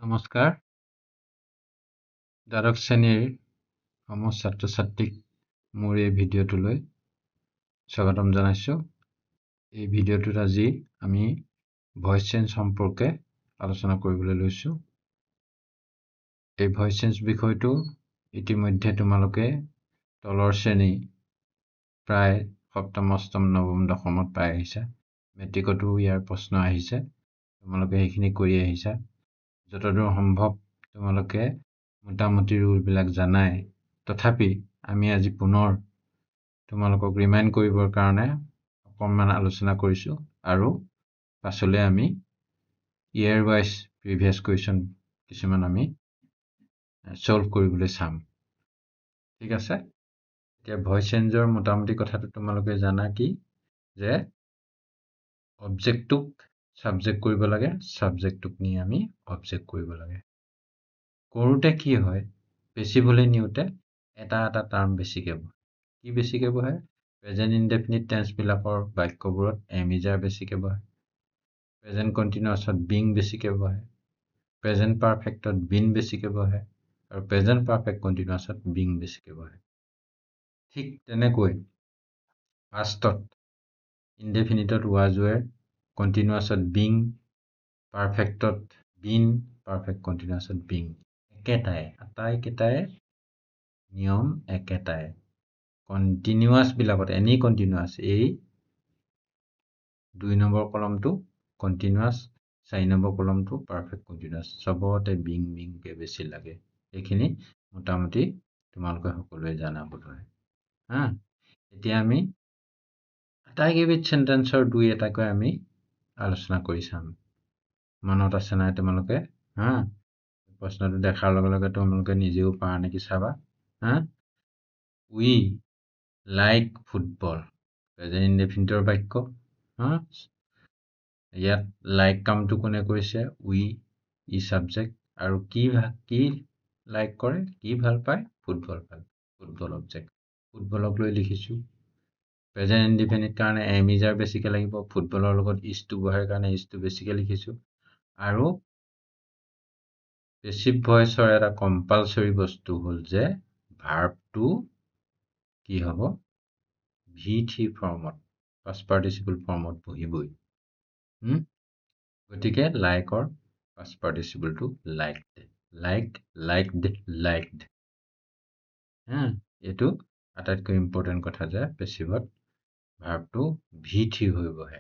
নমস্কাৰ দ্বাদশ শ্ৰেণীৰ সমস্ত ছাত্ৰ-ছাত্ৰীক মোৰ এই ভিডিঅ'টোলৈ স্বাগতম জনাইছোঁ। এই ভিডিঅ'টোত আজি আমি ভইচ চেঞ্জ সম্পৰ্কে আলোচনা কৰিবলৈ লৈছোঁ। এই ভইচ চেঞ্জ বিষয়টো ইতিমধ্যে তোমালোকে তলৰ শ্ৰেণী প্ৰায় সপ্তম, অষ্টম, নৱম, দশমত পাই আহিছা। মেট্ৰিকতো ইয়াৰ প্ৰশ্ন আহিছে, তোমালোকে সেইখিনি কৰি আহিছা। যতদূৰ সম্ভৱ তোমালোকে মোটামুটি ৰুলবিলাক জানাই, তথাপি আমি আজি পুনৰ তোমালোকক ৰিমাইণ্ড কৰিবৰ কাৰণে অকণমান আলোচনা কৰিছোঁ আৰু পাছলৈ আমি ইয়েৰ ৱাইজ প্ৰিভিয়াছ কুৱেশ্যন কিছুমান আমি ছল্ভ কৰিবলৈ চাম। ঠিক আছে, এতিয়া ভইচ চেঞ্জৰ মোটামুটি কথাটো তোমালোকে জানা কি যে অবজেক্টটোক ছাবজেক্ট কৰিব লাগে, ছাবজেক্টটোক নি আমি অবজেক্ট কৰিব লাগে। কৰোঁতে কি হয়, পেচিভলৈ নিওঁতে এটা টাৰ্ম বেছিকৈ বহে। কি বেছিকৈ বহে? প্ৰেজেণ্ট ইনডেফিনিট টেন্সবিলাকৰ বাক্যবোৰত এম ইজাৰ বেছিকৈ বহে, প্ৰেজেণ্ট কণ্টিনিউৱাছত বিং বেছিকৈ বহে, প্ৰেজেণ্ট পাৰফেক্টত বিন বেছিকৈ বহে আৰু প্ৰেজেণ্ট পাৰফেক্ট কণ্টিনিউৱাছত বিং বেছিকৈ বহে। ঠিক তেনেকৈ পাষ্টত ইনডেফিনিটত ৱাজ ৱেৰ, কণ্টিনিউৱাছত বিং, পাৰফেক্টত বিন, পাৰফেক্ট কণ্টিনিউৱাছত বিং। একেটাই, আটাইকেইটাই নিয়ম একেটাই। কণ্টিনিউৱাছবিলাকত এনি কণ্টিনিউৱাছ, এই 2 নম্বৰ কলমটো কণ্টিনিউৱাছ, 4 নম্বৰ কলমটো পাৰফেক্ট কণ্টিনিউৱাছ, চবতে বিং বিংকৈ বেছি লাগে। এইখিনি মোটামুটি তোমালোকে সকলোৱে জানা বোধহয়। এতিয়া আমি আটাইকেইবিধ চেণ্টেন্সৰ 2-এটাকৈ আমি আলোচনা কৰি চাম। মনত আছে নাই তোমালোকে? প্ৰশ্নটো দেখাৰ লগে লগে তোমালোকে নিজেও পাৰা নেকি চাবা। উই লাইক ফুটবল, প্ৰেজেণ্ট ইনডেফিনিটৰ বাক্য। ইয়াত লাইক কামটো কোনে কৰিছে? উই, ই ছাবজেক্ট। আৰু কি লাইক কৰে, কি ভাল পায়? ফুটবল ভাল, ফুটবল অবজেক্ট। ফুটবলক লৈ লিখিছোঁ। প্ৰেজেণ্ট ইনডেফিনিট কাৰণে এম ইজাৰ বেছিকৈ লাগিব, ফুটবলৰ লগত ইজটো বহাৰ কাৰণে ইজটো বেছিকৈ লিখিছোঁ। আৰু পেচিভ ভইচৰ এটা কম্পালচৰি বস্তু হ'ল যে ভাৰ্বটো কি হ'ব? V3 ফৰ্মত, পাষ্ট পাৰ্টিচিপল ফৰ্মত বহিবই। গতিকে লাইকৰ পাষ্ট পাৰ্টিচিপলটো লাইকড, লাইকড, লাইকড, লাইকড। এইটো আটাইতকৈ ইম্পৰ্টেণ্ট কথা যে পেচিভত ভাৰ্বটো V3 হৈ বহে।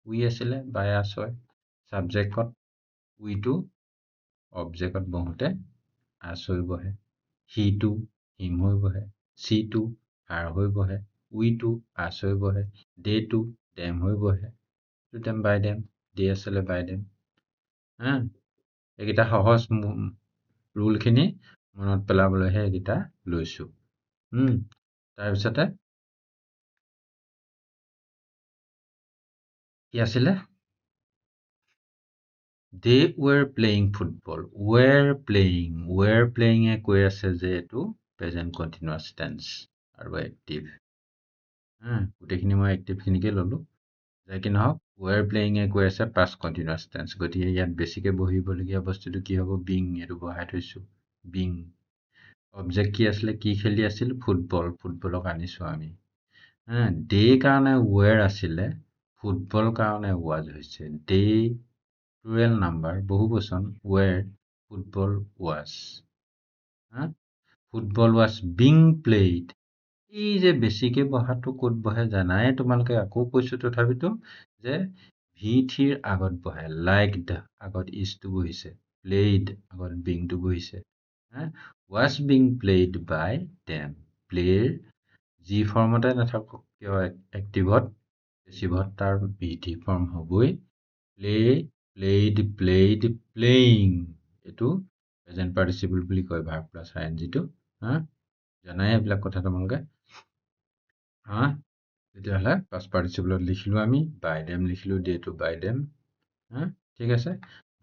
উই আছিলে বায়াছ হয়, ছাবজেক্টত উইটো অবজেক্টত বহোঁতে আছ হৈ বহে, সিটো হিম হৈ বহে, চিটো হাৰ হৈ বহে, উইটো আছ হৈ বহে, ডেটো ডেম হৈ বহে, to them by them, they আছিলে বাই ডেম। এইকেইটা সহজ ৰুলখিনি মনত পেলাবলৈহে এইকেইটা লৈছোঁ। তাৰপিছতে কি আছিলে? দে ৱেৰ প্লেয়িং ফুটবল, ৱেৰ প্লেয়িঙে কৈ আছে যে এইটো প্ৰেজেণ্ট কণ্টিনিউৱাছ টেন্স আৰু এক্টিভ। গোটেইখিনি মই এক্টিভখিনিকে ল'লোঁ। যে কি নহওক, ৱেৰ প্লেয়িঙে কৈ আছে পাষ্ট কণ্টিনিউৱাছ টেন্স। গতিকে ইয়াত বেছিকৈ বহিবলগীয়া বস্তুটো কি হ'ব? বিং, এইটো বহাই থৈছোঁ, বিং। অবজেক্ট কি আছিলে? কি খেলি আছিল? ফুটবল, ফুটবলক আনিছোঁ আমি। ডে কাৰণে ৱেৰ আছিলে, ফুটবল কাৰণে ৱাজ হৈছে। ডে প্লুৰেল নাম্বাৰ, বহুবচন, were, football was. Football was being played. এই যে বেছিকৈ বহাটো ক'ত বহে জানাই তোমালোকে, আকৌ কৈছোঁ তথাপিতো, যে V3ৰ আগত বহে। লাইকড আগত ইজটো বহিছে, প্লেইড আগত বিংটো বহিছে। Was being played by them. প্লেৰ যি ফৰ্মতে নাথাকক কিয় এক্টিভত, পেচিভত তাৰ V3 ফৰ্ম হ'বই। প্লে, প্লেইড, প্লেইড, প্লেয়িং, এইটো প্ৰেজেণ্ট পাৰ্টিচিপল বুলি কয় ভাৰ্ব প্লাছ আইএনজিটো। জানাই এইবিলাক কথা তোমালোকে। তেতিয়াহ'লে পাষ্ট পাৰ্টিচিপলত লিখিলোঁ আমি, বাই ডেম লিখিলোঁ, ডেটো বাই ডেম। ঠিক আছে।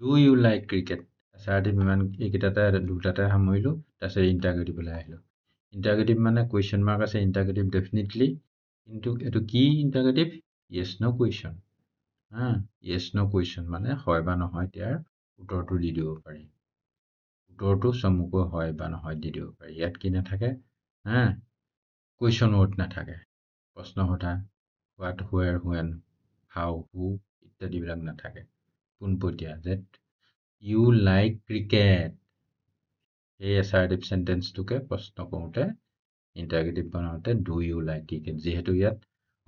Do you like cricket? Assertive ইমান এইকেইটাতে দুটাতে সামৰিলোঁ। তাৰপিছত ইণ্টাৰগেটিভলৈ আহিলোঁ। ইণ্টাৰগেটিভ মানে কুৱেশ্যন মাৰ্ক আছে, ইণ্টাৰগেটিভ ডেফিনেটলি। কিন্তু এইটো কি interrogative? Yes no' question. Yes no' question মানে হয় বা নহয় ইয়াৰ উত্তৰটো দি দিব পাৰি উত্তৰটো চমুকৈ হয় বা নহয় দি দিব পাৰি ইয়াত কি নাথাকে কুৱেশ্যন ৱৰ্ড নাথাকে প্ৰশ্ন সোধা হোৱাট হুৱেৰ হুৱেন হাউ হু ইত্যাদিবিলাক নাথাকে পোনপটীয়া যে ইউ লাইক ক্ৰিকেট এই এছাৰ্টিভ চেণ্টেন্সটোকে প্ৰশ্ন কৰোঁতে ইণ্টাৰগেটিভ বনাওঁতে ডু ইউ লাইক ক্ৰিকেট যিহেতু ইয়াত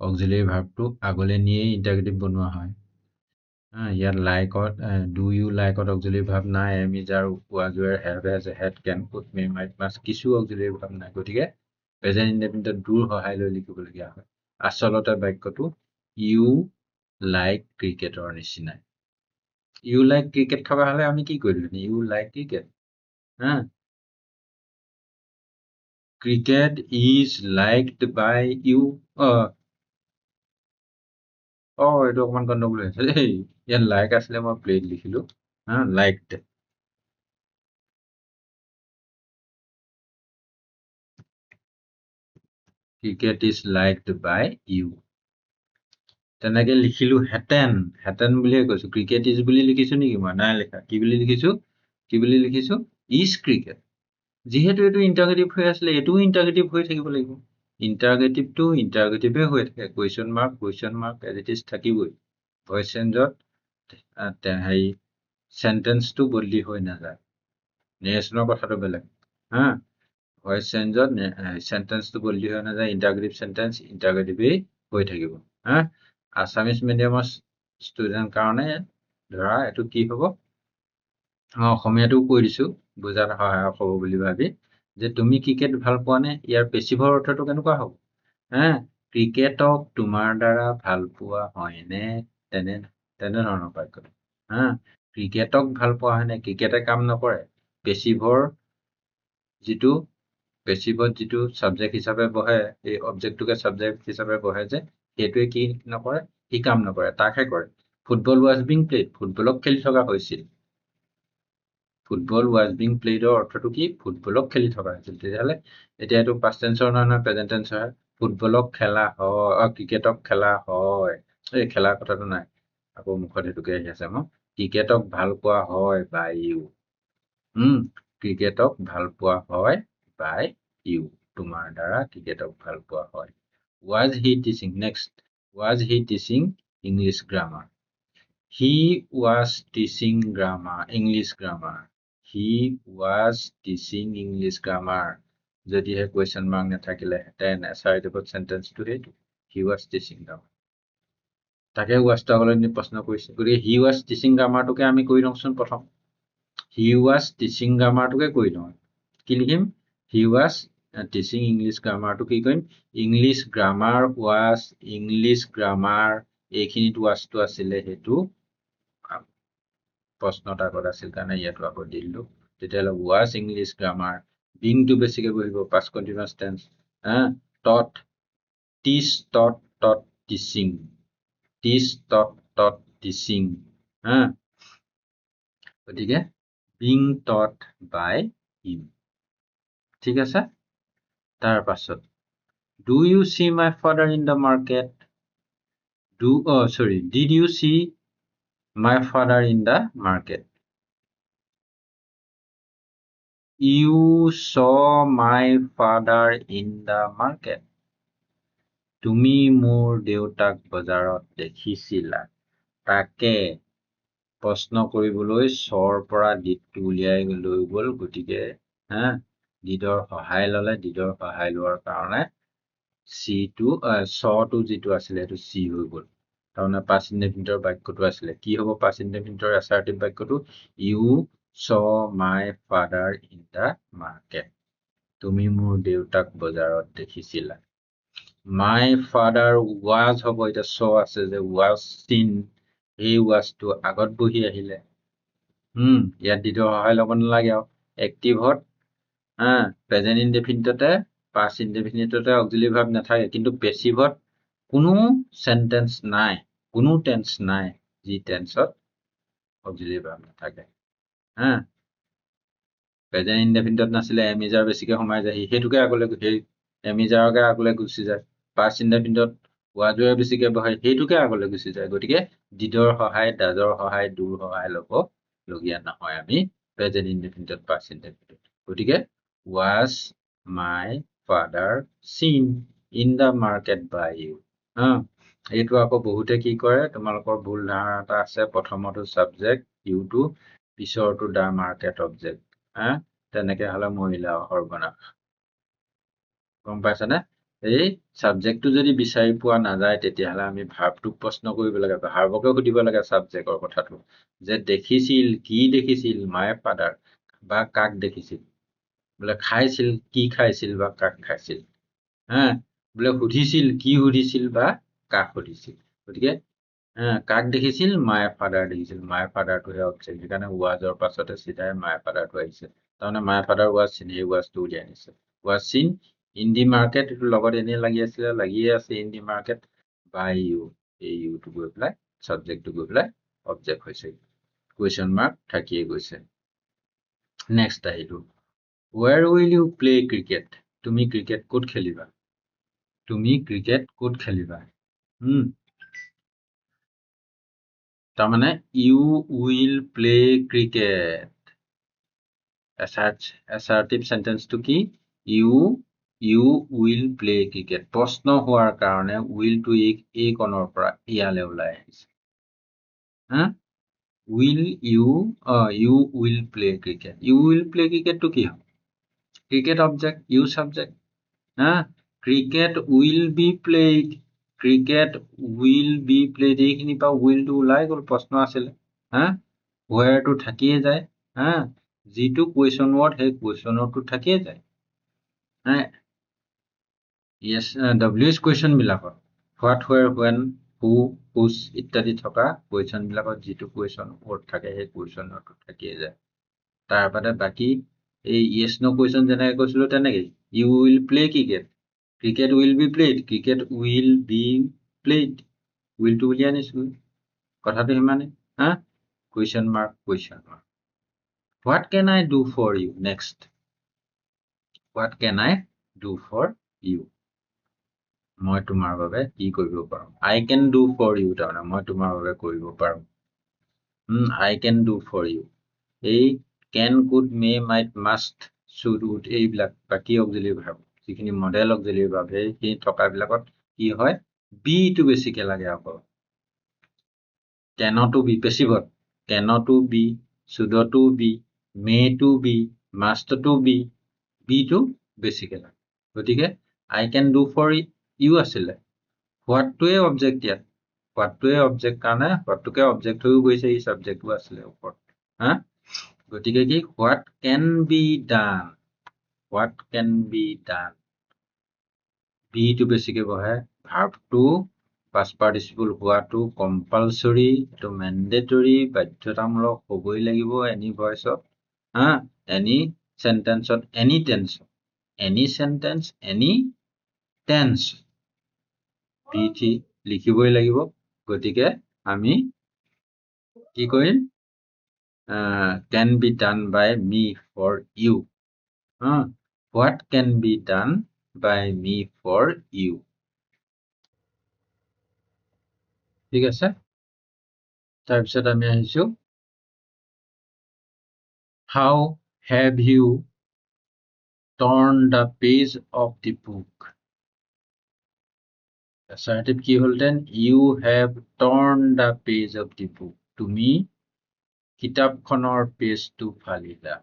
অক্সিলাৰী ভাৰ্বটো আগলৈ নিয়েই ইণ্টাৰগেটিভ বনোৱা হয় ইয়াত লাইকত ডু ইউ লাইকত অক্সিলাৰী ভাৰ্ব নাই am is are was were have has had can could may might must কিছু অক্সিলাৰী ভাৰ্ব নাই গতিকে প্ৰেজেণ্ট ইনডেফিনিটত ডুৰ সহায় লৈ লিখিবলগীয়া হয় আচলতে বাক্যটো ইউ লাইক ক্ৰিকেটৰ নিচিনাই ইউ লাইক ক্ৰিকেট থকা হ'লে আমি কি কৰিলো you like cricket cricket is liked by you এইটো অকমান গণ্ডগোল হৈ আছে দেই ইয়াত লাইক আছিলে মই প্লেড লিখিলো liked cricket is liked by you তেনেকে লিখিলো হেটেন বুলিয়ে কৈছো ক্ৰিকেট ইজ বুলি লিখিছো নেকি মই নাই লেখা কি বুলি লিখিছো ইজ ক্ৰিকেট যিহেতু এইটো ইণ্টাৰগেটিভ হৈ আছিলে এইটোও ইণ্টাৰগেটিভ হৈ থাকিব লাগিব ইণ্টাৰগেটিভটো ইণ্টাৰগেটিভে হৈ থাকে question mark as it is থাকিবই ভইচ চেঞ্জত হেৰি চেণ্টেন্সটো বদলি হৈ নাযায় নেৰেশ্যনৰ কথাটো বেলেগ ভইচ চেঞ্জত চেণ্টেন্সটো বদলি হৈ নাযায় ইণ্টাৰগেটিভ চেণ্টেন্স ইণ্টাৰগেটিভেই হৈ থাকিব আছামিজ মিডিয়ামৰ ষ্টুডেণ্ট কাৰণে ধৰা এইটো কি হ'ব অসমীয়াটো কৈ দিছো বুজাত সহায়ক হ'ব বুলি ভাবি যে তুমি ক্ৰিকেট ভাল পোৱা নে ইয়াৰ পেছিভৰ অৰ্থটো কেনেকুৱা হ'ব ক্ৰিকেটক তোমাৰ দ্বাৰা ভাল পোৱা হয়নে তেনেধৰণৰ বাক্য ক্ৰিকেটক ভাল পোৱা হয়নে ক্ৰিকেটে কাম নকৰে পেছিভৰ পেছিভত যিটো ছাবজেক্ট হিচাপে বহে এই অবজেক্টটোকে ছাবজেক্ট হিচাপে বহে যে সেইটোৱে কি নকৰে সি কাম নকৰে তাকহে কৰে ফুটবল ৱাজ বিং প্লেড ফুটবলক খেলি থকা হৈছিল ফুটবল ৱাজ বিং প্লেডৰ অৰ্থটো কি ফুটবলক খেলি থকা হৈছিল তেতিয়াহ'লে এতিয়া এইটো পাষ্ট টেন্সৰ নহয় প্ৰেজেন্ট টেন্সৰ হয় ফুটবলক খেলা হয় ক্ৰিকেটক খেলা হয় এই খেলাৰ কথাটো নাই আকৌ মুখত সেইটোকে আহি আছে মই ক্ৰিকেটক ভাল পোৱা হয় বাই ইউ ক্ৰিকেটক ভাল পোৱা হয় বাই ইউ তোমাৰ দ্বাৰা ক্ৰিকেটক ভাল পোৱা হয় was he teaching next was he teaching English grammar he was teaching grammar English grammar he was teaching English grammar যদিহে কুৱেশ্যন মাৰ্ক নাথাকিলেহেঁতেন এছাৰ্টিভত চেণ্টেন্সটো সেইটো হি ৱাজ টিচিং গ্ৰামাৰ তাকে ৱাজটো আগলৈ নি প্ৰশ্ন কৰিছে গতিকে হি ৱাজ টিচিং গ্ৰামাৰটোকে আমি কৰি লওঁচোন প্ৰথম হি ৱাজ টিচিং গ্ৰামাৰটোকে কৰি লওঁ কি লিখিম হি ৱাজ টিচিং ইংলিছ গ্ৰামাৰটো কি কৰিম English grammar was English grammar এইখিনিত ৱাজটো আছিলে সেইটো প্ৰশ্নত আগত আছিল কাৰণে ইয়াতো আকৌ দি দিলো তেতিয়াহ'লে ৱাজ ইংলিছ গ্ৰামাৰ বিংটো বেছিকে বহিব পাষ্ট কণ্টিনিউৱাছ টেন্স টট টিচ টট টট টিচিং টিচ টট টট টিচিং গতিকে বিং টট বাই হিম ঠিক আছে তাৰ পাছত do you see my father in the market did you see my father in the market you saw my father in the market তুমি মোৰ দেউতাক বজাৰত দেখিছিলা তাকে প্ৰশ্ন কৰিবলৈ চৰ পৰা ডিডটো উলিয়াই লৈ গ'ল গতিকে ডিডৰ সহায় ল'লে ডিডৰ সহায় লোৱাৰ কাৰণে চটো যিটো আছিলে সেইটো চি হৈ গ'ল তাৰমানে পাষ্ট ইনডেফিনিটৰ বাক্যটো আছিলে কি হ'ব পাষ্ট ইনডেফিনিটৰ এছাৰ্টিভ বাক্যটো you saw my father in the market তুমি মোৰ দেউতাক বজাৰত দেখিছিলা মাই ফাদাৰ ৱাজ হ'ব এতিয়া চ আছে যে ৱাজ চিন এই ৱাজটো আগত বহি আহিলে ইয়াত ডিডৰ সহায় ল'ব নালাগে আৰু এক্টিভত প্ৰেজেণ্ট ইনডেফিনিটতে পাষ্ট ইনডেফিনিটতে অক্সিলাৰী ভাৰ্ব নাথাকে কিন্তু পেছিভত কোনো চেণ্টেন্স নাই কোনো টেন্স নাই যি টেন্সত অক্সিলাৰী ভাৰ্ব নাথাকে প্ৰেজেণ্ট ইনডেফিনিটত নাছিলে এমিজাৰ বেছিকে সোমাই যায় সেইটোকে আগলৈ সেই এমিজাৰকে আগলৈ গুচি যায় পাষ্ট ইনডেফিনিটত ৱাজৰে বেছিকে বহে সেইটোকে আগলৈ গুচি যায় গতিকে ডিডৰ সহায় ডাজৰ সহায় ডুৰ সহায় ল'ব লগীয়া নহয় আমি প্ৰেজেন্ট ইনডেফিনিটত পাষ্ট ইনডেফিনিটত গতিকে was my father seen in the market by you এইটো আকৌ বহুতে কি কৰে তোমালোকৰ ভুল ধাৰণা এটা আছে প্ৰথমটো সাবজেক্ট ইউটো পিছৰটো দা মাৰ্কেট অবজেক্ট তেনেকে হলে মহিলা সৰ্বনাম গম পাইছানে এই সাবজেক্টটো যদি বিচাৰি পোৱা নাযায় তেতিয়াহলে আমি ভাৰ্বটোক প্ৰশ্ন কৰিব লাগে ভাৰ্বকে সুধিব লাগে সাবজেক্টৰ কথাটো যে দেখিছিল কি দেখিছিল মাই ফাদাৰ বা কাক দেখিছিল বোলে খাইছিল কি খাইছিল বা কাক খাইছিল বোলে সুধিছিল কি সুধিছিল বা কাক সুধিছিল গতিকে কাক দেখিছিল মাই ফাদাৰ দেখিছিল মাই ফাদাৰটোহে অবজেক্ট সেইকাৰণে ৱাজৰ পাছতে চিধাই মাই ফাদাৰটো আহিছে তাৰমানে মাই ফাদাৰ ৱাজ চিন এই ৱাজটো উলিয়াই আনিছে ৱাজ চিন ইন দি মাৰ্কেট এইটো লগত এনেই লাগি আছিলে লাগিয়ে আছে in the market by you এই ইউটো গৈ পেলাই সাবজেক্টটো গৈ পেলাই অবজেক্ট হৈছে কুৱেশ্যন মাৰ্ক থাকিয়ে গৈছে নেক্সট আহিলো where will you play cricket তুমি ক্ৰিকেট ক'ত খেলিবা তুমি ক্ৰিকেট ক'ত খেলিবা তাৰমানে you will play cricket assertive sentence to কি you will play cricket প্ৰশ্ন হোৱাৰ কাৰণে will to এই কোণৰ পৰা ইয়ালে ওলাই আহিছে will you will play cricket you will play cricket to কি cricket object you subject cricket will be played cricket will be played এইখিনি পা will to ওলাই গ'ল প্ৰশ্ন আছিল where to থাকিয়ে যায় যিটো কুৱেশ্যন ৱৰ্ড সেই কুৱেশ্যন ৱৰ্ডটো থাকিয়ে যায় yes WH কুৱেশ্যন বিলাকত what where when who whose ইত্যাদি থকা কুৱেশ্যন বিলাকত যিটো কুৱেশ্যন ৱৰ্ড থাকে সেই কুৱেশ্যন ৱৰ্ডটো থাকিয়ে যায় তাৰপৰা বাকি এই yes no কুৱেশ্যন যেনেকৈ কৈছিলো তেনেকৈ you will play cricket cricket will be played cricket will be played will to উলিয়াই আনিছো কথাটো সিমানে question mark what can I do for you next what can I do for you মই তোমাৰ বাবে কি কৰিব পাৰো I can do for you তাৰমানে মই তোমাৰ বাবে কৰিব পাৰো I can do for you এই can could may might must should would এইবিলাক বাকি অক্সিলাৰি ভাৰ্ব যিখিনি মডেল অক্সিলাৰি ভাৰ্ব সেই থকা বিলাকত কি হয় be to বেছিকে লাগে আকৌ cannot to be পেছিভত cannot to be should to be may to be must to be to বেছিকে লাগে গতিকে I can do for you আছিলে what to a object ইয়াত what to a object কাৰণে what to K object হৈ গৈছে এই সাবজেক্টটো আছিলে ওপৰত গতিকে কি what can be done be to বেছিকে বহে verb to past participle হোৱাটো compulsory to mandatory বাধ্যতামূলক হ'বই লাগিব any voice of any sentence of any tense any sentence any tense pt লিখিবই লাগিব গতিকে আমি কি কৰিম can be done by me for you what can be done by me for you ঠিক আছে তাৰপিছত আমি আহিছো how have you torn the page of the book assertive কি হলতেন you have torn the page of the book তুমি কিতাপখনৰ পেজটো ফালিলা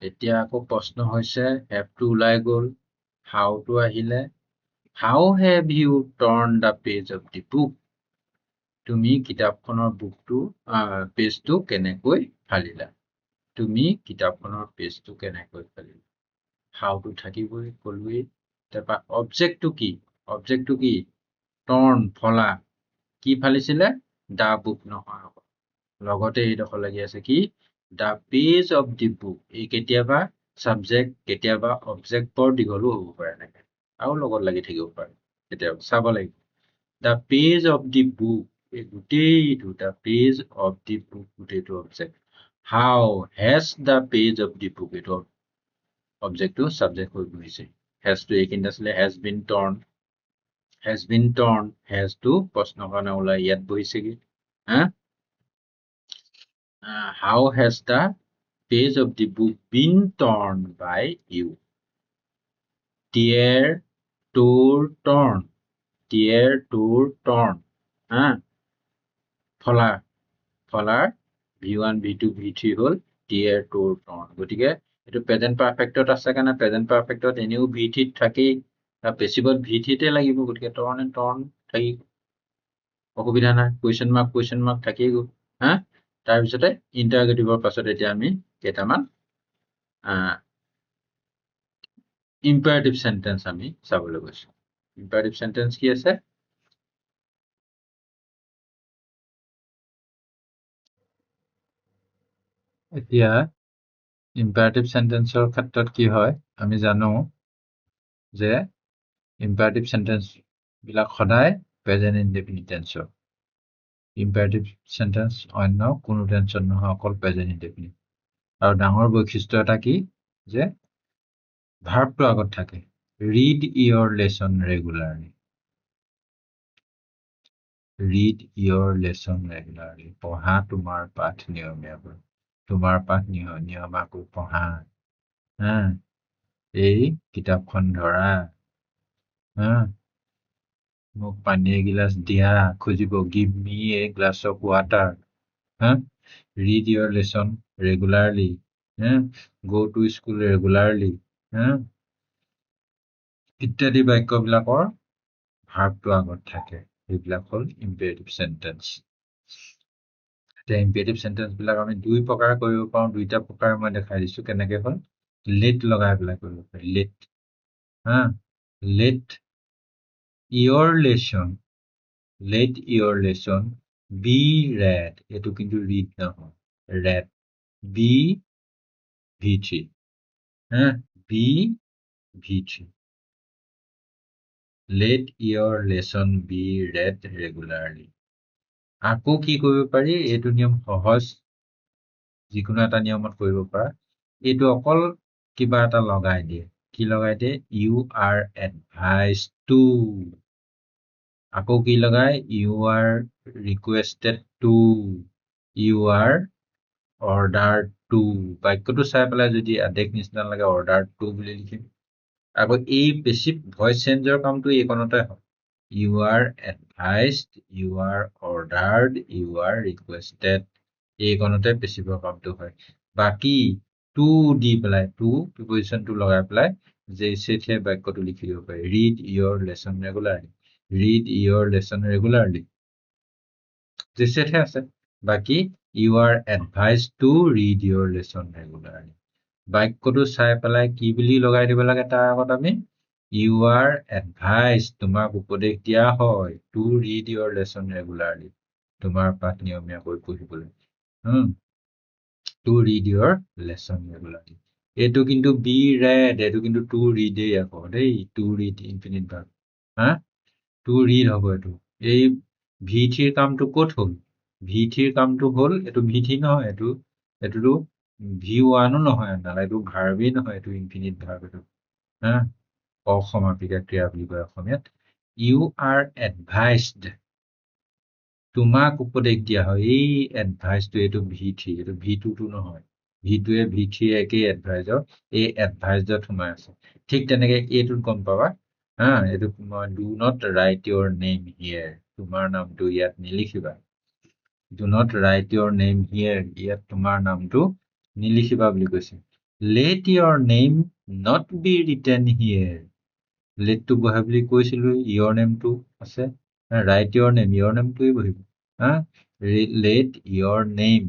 এতিয়া আকৌ প্ৰশ্ন হৈছে have to ওলাই গ'ল how to আহিলে how have you torn the page of the book তুমি কিতাপখনৰ বুকটো পেজটো কেনেকৈ ফালিলা তুমি কিতাপখনৰ পেজটো কেনেকৈ ফালিলা how to থাকিবই কলুই তাৰপা অবজেক্টটো কি torn ফলা কি ফালিছিলে দা বুক নহয় লগতে এইডোখৰ লাগি আছে কি the page of the book এই কেতিয়াবা সাবজেক্ট কেতিয়াবা অবজেক্ট বৰ দীঘলো হ'ব পাৰে এনেকৈ আৰু লগত লাগি থাকিব পাৰে কেতিয়াবা চাব লাগিব the page of the book এই গোটেইটো the page of the book গোটেইটো object how has the page of the book এইটো অবজেক্টটো সাবজেক্ট হৈ গৈছে has to এইখিনিত আছিলে has been torn has to প্ৰশ্ন কাৰণে ওলাই ইয়াত বহিছেগে How has the page of the book been torn by you? Tear, tore, torn. Tear, tore, torn. ফলাৰ V1 V2 V3 হ'ল tear, tore, torn. গতিকে এইটো প্ৰেজেন্ট পাৰফেক্টত আছে কাৰণে প্ৰেজেন্ট পাৰফেক্টত এনেও V3 থাকেই, পেচিভত V3 তে লাগিব, গতিকে torn and torn থাকিব, অসুবিধা নাই, কুৱেশ্যন মাৰ্ক থাকিয়ে গ'ল। তাৰপিছতে ইণ্টাৰগেটিভৰ পাছত এতিয়া আমি কেইটামান ইম্পাৰেটিভ সেন্টেন্স আমি চাবলৈ গৈছো। ইম্পাৰেটিভ সেন্টেন্স কি আছে? এতিয়া ইম্পাৰেটিভ সেন্টেন্সৰ ক্ষেত্ৰত কি হয়, আমি জানো যে ইম্পাৰেটিভ সেন্টেন্স বিলাক সদায় প্ৰেজেন্ট ইনডেফিনিট টেন্সৰ। ইম্পাৰেটিভ সেন্টেন্স অন্য কোনো টেন্সত নহয়, অকল প্ৰেজেন্ট ইনডেফিনিট। আৰু ডাঙৰ বৈশিষ্ট্য এটা কি যে ভাৰ্বটো আগত থাকে। Read your lesson regularly. Read your lesson regularly. পঢ়া তোমাৰ পাঠ নিয়মীয়াকৈ। তোমাৰ পাঠ নিয়মাকৈ পঢ়া। এই কিতাপখন ধৰা। মোক পানী এগিলাচ দিয়া, খুজিব give me a glass of water. Read your lesson regularly. Go to school regularly. ইত্যাদি বাক্যবিলাকৰ ভাৰ্বটো আগত থাকে, সেইবিলাক হ'ল ইম্পেৰেটিভ সেন্টেন্স। এতিয়া ইম্পেৰেটিভ সেন্টেন্স বিলাক আমি দুই প্ৰকাৰ কৰিব পাৰোঁ, দুইটা প্ৰকাৰ মই দেখাই দিছো কেনেকে হ'ল। লেট লগাই পেলাই কৰিব পাৰি। Let let your lesson, let your lesson be read. এইটো কিন্তু ৰিড নহয়, read. Be V3, be V3। let your lesson be read regularly। আকৌ কি কৰিব পাৰি, এইটো নিয়ম সহজ, যিকোনো এটা নিয়মত কৰিব পাৰা। এইটো অকল কিবা এটা লগাই দিয়ে। কি লগাই দিয়ে? you are advised to। আকৌ কি লগাই? you are requested to, you are ordered to। বাক্যটো চাই পেলাই যদি আদেশ নিচিনা লাগে ordered to বুলি লিখিম। আকৌ এই পেচিভ ভইচ চেঞ্জৰ কামটো এইকণতে হয়। you are advised, you are ordered, you are requested, এইকণতে পেচিভৰ কামটো হয়। বাকী টু দি পেলাই, টু প্ৰিপজিশ্যনটো লগাই পেলাই যে সেই বাক্যটো লিখি দিব পাৰি। read your lesson regularly, read your lesson regularly, যেহে আছে। বাকী you are advised to read your lesson regularly। বাক্যটো চাই পেলাই কি বুলি লগাই দিব লাগে তাৰ আগত আমি? you are advised, তোমাক উপদেশ দিয়া হয়, to read your lesson regularly, তোমাৰ পাঠ নিয়মীয়াকৈ পঢ়িবলৈ। to read your lesson regularly। এইটো কিন্তু be read, এইটো কিন্তু to read এই আকৌ দেই, to read infinite verb. to read হ'ব এইটো। এই V3 কামটো ক'ত হ'ল? V3 কামটো হ'ল, এইটো V3 নহয়, এইটোতো V1 নহয়, এইটো ভাৰ্বেই নহয়, এইটো ইনফিনিট ভাৰ্ব। এইটো অসমাপিকা ক্ৰিয়া বুলি কয় অসমীয়াত। you are advised, তোমাক উপদেশ দিয়া হয়। এই এডভাইচটো এইটো V3, এইটো V2 নহয়। V2 V3 একেই এডভাইজৰ, এই এডভাইজত সোমাই আছে। ঠিক তেনেকে এইটোত গম পাবা। এইটো মই do not write your name here, তোমাৰ নামটো ইয়াত নিলিখিবা। do not write your name here, ইয়াত তোমাৰ নামটো নিলিখিবা বুলি কৈছে। let your name not be written here, লেটটো বহাই বুলি কৈছিলো, your nameটো আছে। write your name, your nameটোৱে বহিব। let your name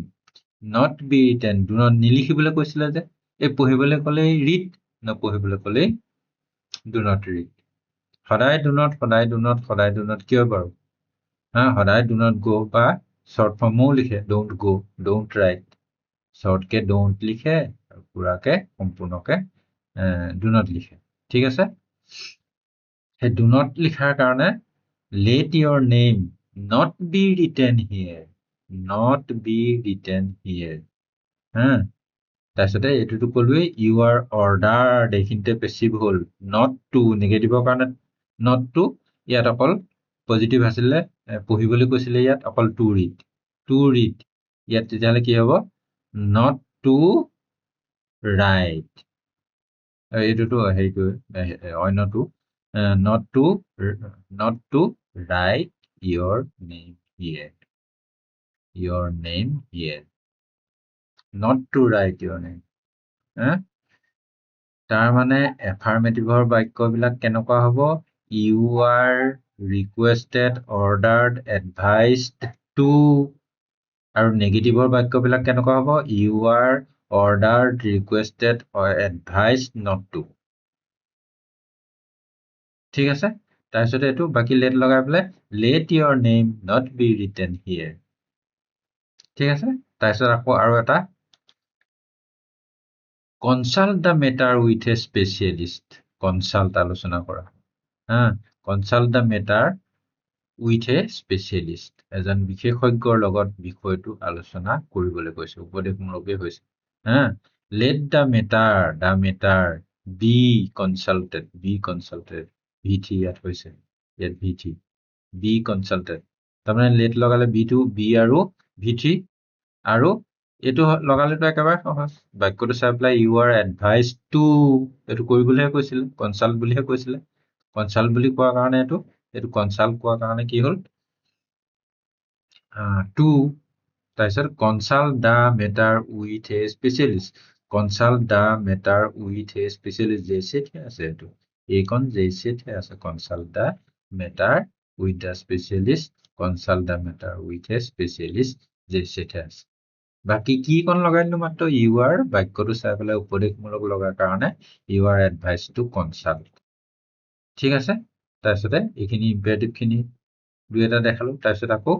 not be written, do not নিলিখিবলৈ কৈছিলে যে, এই পঢ়িবলৈ ক'লে read, নপঢ়িবলৈ ক'লে do not read। সদায় do not, সদায় do not, সদায় do not কিয় বাৰু? সদায় do not go বা short formও লিখে, don't go, don't write। shortকে don't লিখে, পুৰাকে সম্পূৰ্ণকে do not লিখে। ঠিক আছে? সেই do not লিখাৰ কাৰণে let your name not be written here, not be written here। তাৰপিছতে এইটোতো ক'লোৱেই you are ordered, এইখিনিতে পেচিভ হ'ল। not to নেগেটিভৰ কাৰণে not to, ইয়াত অকল পজিটিভ আছিলে, পঢ়িবলৈ কৈছিলে ইয়াত অকল to read, to read। ইয়াত তেতিয়াহ'লে কি হ'ব not to write এইটোতো হেৰিটো অন্যটো not to write your name here not to write your name তাৰ মানে এফাৰ্মেটিভৰ বাক্যবিলাক কেনেকুৱা হ'ব you are requested ordered advised to আৰু নেগেটিভৰ বাক্যবিলাক কেনেকুৱা হ'ব you are ordered requested or advised not to ঠিক আছে তাৰপিছত এইটো বাকি let লগাই পেলাই let your name not be written here ঠিক আছে তাৰপিছত আকৌ আৰু এটা consult the matter with a specialist consult আলোচনা কৰা consult the matter with a specialist এজন বিশেষজ্ঞৰ লগত বিষয়টো আলোচনা কৰিবলৈ কৈছে উপদেশমূলকে হৈছে let the matter be consulted vt ইয়াত হৈছে ইয়াত vt be consulted তাৰমানে let লগালে b আৰু vt আৰু এইটো লগালেতো একেবাৰে সহজ বাক্যটো চাই পেলাই you are advised to এইটো কৰিবলৈহে কৈছিল কনচাল্ট বুলিহে কৈছিলে কনচাল্ট বুলি কোৱাৰ কাৰণে এইটো কনচাল্ট কোৱাৰ কাৰণে কি হ'ল to তাৰপিছত consult the matter with a specialist consult the matter with a specialist জেইছেটহে আছে এইটো এইখন জেইছেটহে আছে consult the matter with the specialist consult the matter with a specialist জেইছেটহে আছে বাকি কি কোন লগাই দিলো মাত্ৰ you are বাক্যটো চাই পেলাই উপদেশমূলক লগাৰ কাৰণে you are advised to consult ঠিক আছে তাৰপিছতে এইখিনি ইম্পেৰেটিভ খিনি দুই এটা দেখালো তাৰপিছত আকৌ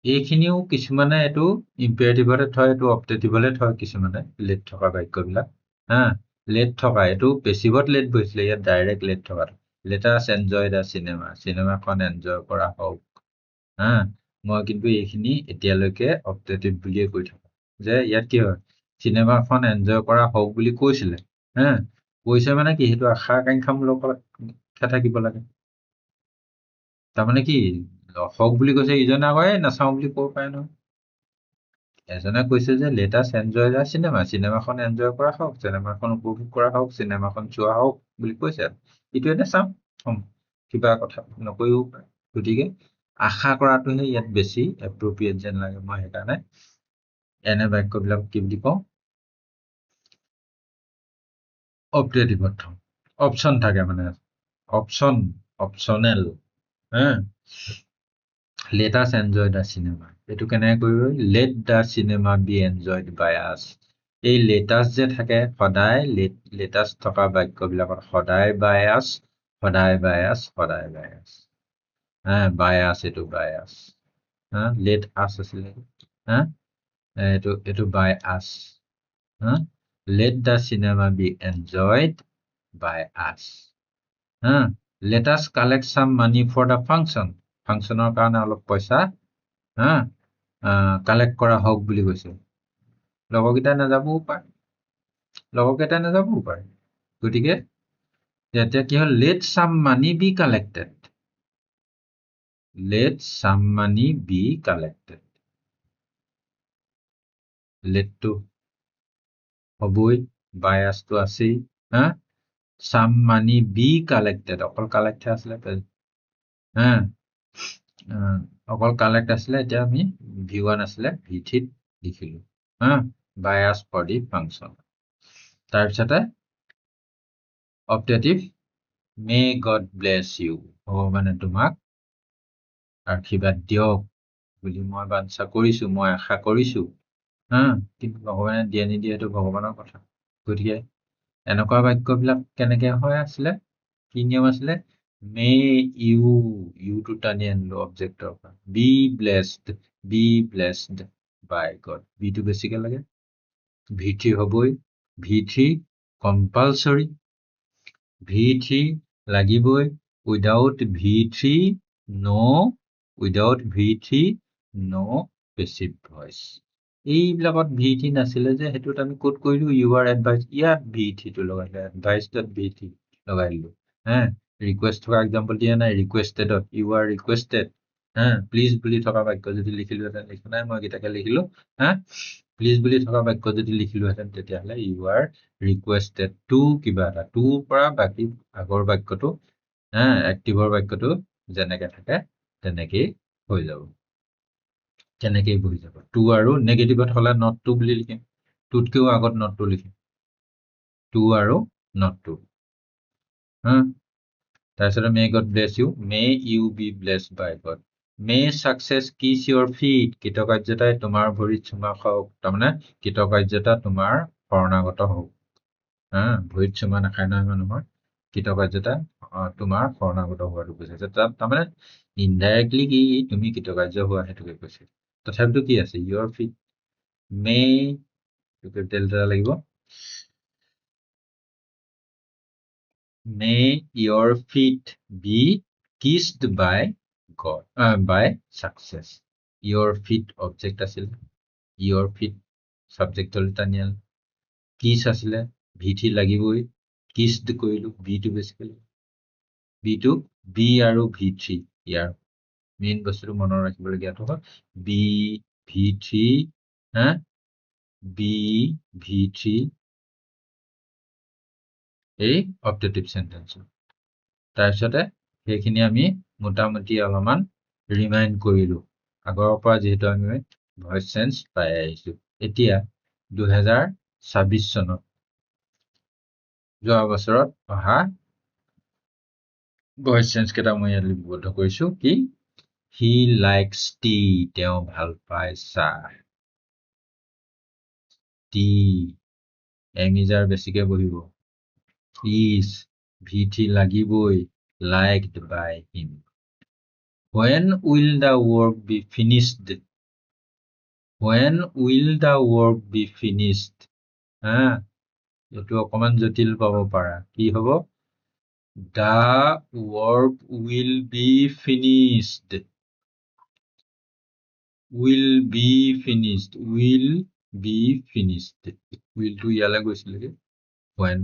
এইখিনিও কিছুমানে এইটো ইম্পেৰেটিভতে থয় এইটো অপটেটিভলে থয় কিছুমানে লেট থকা বাক্যবিলাক লেট থকা এইটো পেছিভত লেট বহিছিলে ইয়াত ডাইৰেক্ট লেট থকা লেট আছ এনজয় দা চিনেমাখন এনজয় কৰা হওক মই কিন্তু এইখিনি এতিয়ালৈকে অপটেটিভ বুলিয়ে কৈ থাকো যে ইয়াত কি হয় চিনেমাখন এনজয় কৰা হওক বুলি কৈছিলে কৈছে মানে কি সেইটো আশা আকাংক্ষামূলক থাকিব লাগে তাৰমানে কি হওক বুলি কৈছে ইজনে আকৌ নাচাওঁ বুলি ক'ব পাৰে নহয় এজনে কৈছে যে লেট আছ এনজয় দা চিনেমাখন এনজয় কৰা হওক চিনেমাখন উপভোগ কৰা হওক চিনেমাখন চোৱা হওক বুলি কৈছে ইটো এটা চাম কিবা কথা নকৈও পাৰে গতিকে আশা কৰাটোহে ইয়াত বেছি এপ্ৰপ্ৰিয়েট যেন লাগে মই সেইকাৰণে এনে বাক্যবিলাক কি বুলি কওঁ অপটেটিভত থওঁ অপশ্যন থাকে মানে optional let us enjoy the cinema এইটো কেনেকৈ কৰিব let the cinema be enjoyed by us এই let us যে থাকে সদায় let us থকা বাক্যবিলাকত সদায় by us by us এইটো by us let us আছিলে এইটো by us let the cinema be enjoyed by us let us collect some money for the ফাংচনৰ কাৰণে অলপ পইচা কালেক্ট কৰা হওক বুলি কৈছে লগৰকেইটা নাযাবও পাৰে গতিকে তেতিয়া কি হ'ল let some money be collected লেটটো হ'বই বায়াসটো আছেই some money be collected অকল কালেক্ট আছিলে অকল কালেক্ট আছিলে এতিয়া আমি v1 আছিলে v3 লিখিলো bias for the function তাৰপিছতে optative may God bless you ভগৱানে তোমাক আশীৰ্বাদ দিয়ক বুলি মই বাঞ্ছা কৰিছো মই আশা কৰিছো কিন্তু ভগৱানে দিয়ে নিদিয়ে এইটো ভগৱানৰ কথা গতিকে এনেকুৱা বাক্যবিলাক কেনেকে হয় আছিলে কি নিয়ম আছিলে may you to টানি আনিলো অবজেক্টৰ পৰা be blessed by God b টো বেছিকে লাগে v3 হ'বই v3 compulsory v3 লাগিবই without v3 no passive voice এইবিলাকত v3 নাছিলে যে হেতুত আমি কোড কৰিলো you are advised ইয়াত v3 টো লগাইলো advised v3 লগাই দিলো ৰিকুৱেষ্ট থকা এক্সাম্পল দিয়া নাই ৰিকুৱেষ্টেডত you are requested হা প্লিজ বুলি থকা বাক্য যদি লিখিলো হেতেন লিখা নাই মই গিটাকে লিখিলো হা প্লিজ বুলি থকা বাক্য যদি লিখিলো হেতেন তেতিয়াহলে ইউ আৰ ৰিকুৱেষ্টেড টু কিবা এটা টু পৰা বাকি আগৰ বাক্যটো হা এক্টিভৰ বাক্যটো যেনেকে থাকে তেনেকেই হৈ যাব তেনেকেই বহি যাব টু আৰু নেগেটিভত হলে নট টু বুলি লিখিম টুতকেও আগত নট টু লিখিম টু আৰু নট টু হা তাৰপিছত may God bless you may you be blessed by God may success kiss your fit কৃতকাৰ্যতাই তোমাৰ ভৰিত চুমা খাওক তাৰমানে কৃতকাৰ্যতা তোমাৰ শৰণাগত হওক হা ভৰিত চুমা নাখায় নহয় মানুহৰ কৃতকাৰ্যতা তোমাৰ শৰণাগত হোৱাটো বুজাইছে তাৰমানে ইনডাইৰেক্টলি কি তুমি কৃতকাৰ্য হোৱা সেইটোকে কৈছে তথাপিতো কি আছে ইউৰ ফিট মে কেপিটেল লাগিব May your feet be kissed by God, by success. Your feet object asil. Your feet subject Taniel. Kiss asile. Bhithi lagiboi. Kissed koilu. B2 basically. B2 B aru V3. Here main bastu monor rakhibole gya to B V3 B V3 a optative sentence. তাৰপিছতে সেইখিনি আমি মোটামুটি অলপমান remind কৰিলো আগৰ পৰা যেহেতু আমি ভইচ চেঞ্জ পাই আহিছো এতিয়া 2026 চনত যোৱা বছৰত অহা ভইচ চেঞ্জ কেইটা মই ইয়াত লিপিবদ্ধ কৰিছো কি হি লাইকস টি তেওঁ ভাল পায় চাহ টি এমিজাৰ বেছিকে বহিব ইজ ভিটি লাগিবই liked by him. When will the work be finished? When will the work be finished? এটো অকমান জটিল পাব পাৰা কি হ'ব the work will be finished. Will be finished. Will be finished. Will to ইয়ালে গৈছিল কি when